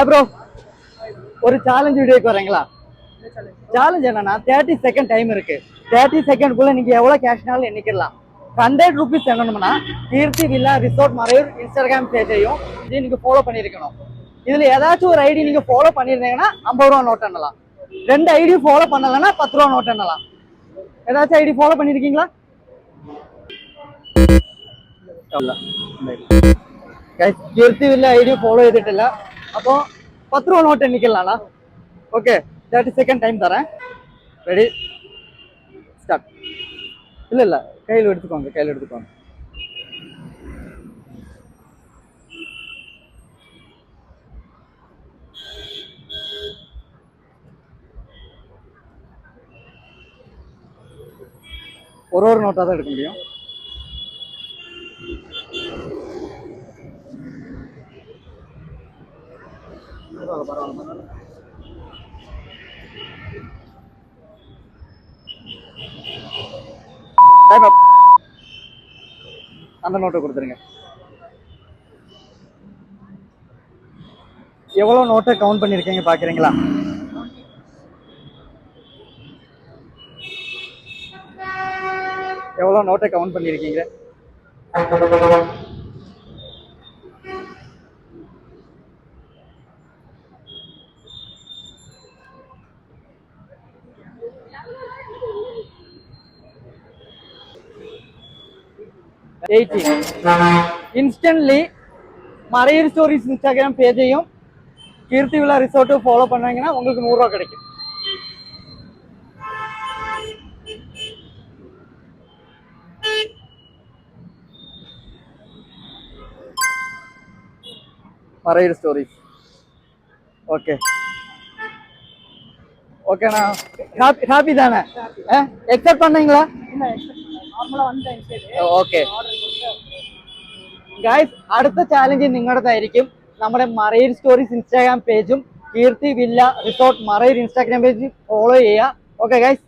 Bro ஒரு challenge வீடியோக்கு வரீங்களா? சேலஞ்ச் என்னன்னா 30 செகண்ட் டைம் இருக்கு. 30 செகண்ட்குள்ள நீங்க எவ்வளவு கேஷ்னாலும் எண்ணிக்கலாம். 100 ருபீஸ் எண்ணணும்னா கீர்த்தி வில்லா ரிசார்ட் மறையூர் இன்ஸ்டாகிராம் பேஜையும் இதையும் நீங்க ஃபாலோ பண்ணிருக்கணும். இதுல ஏதாச்சும் ஒரு ஐடி நீங்க ஃபாலோ பண்ணிருந்தீங்கன்னா 50 ரூபா நோட் பண்ணலாம். 2 ஐடி ஃபாலோ பண்ணலன்னா 10 ரூபா நோட் பண்ணலாம். ஏதாச்சும் ஐடி ஃபாலோ பண்ணிருக்கீங்களா? கீர்த்தி வில்லா ஐடி ஃபாலோ ചെയ്തിട്ടില്ല. அப்போ 10 ரூபா நோட் எண்ணிக்கலாம்ண்ணா. ஓகே 30 செகண்ட் டைம் தரேன். Ready start. இல்ல இல்ல கையில் எடுத்துக்கோங்க. ஒரு நோட்டா தான் எடுக்க முடியும். அந்த நோட்டை கொடுத்துருங்க. எவ்வளவு நோட்டை கவுண்ட் பண்ணிருக்கீங்க பாக்குறீங்களா? எவ்வளவு நோட்டை கவுண்ட் பண்ணிருக்கீங்க? இன்ஸ்டன்ட்லி மறையூர் ஸ்டோரிஸ் இன்ஸ்டாகிராம் பேஜையும் கீர்த்தி வில்லா ரிசார்ட்டும் ஃபாலோ பண்ணீங்கன்னா உங்களுக்கு 100 ரூபா கிடைக்கும். மறையூர் ஸ்டோரிஸ். ஓகே ஓகேண்ணா. ஹாப்பி தானே? எக்ஸெப்ட் பண்ணீங்களா? ഓക്കെ ഗായ്സ്, അടുത്ത ചാലഞ്ച് നിങ്ങളുടേതായിരിക്കും. നമ്മുടെ മറയൂർ സ്റ്റോറീസ് ഇൻസ്റ്റാഗ്രാം പേജും Keerthi villa resort Marayoor Instagram page follow ചെയ്യുക. Okay guys.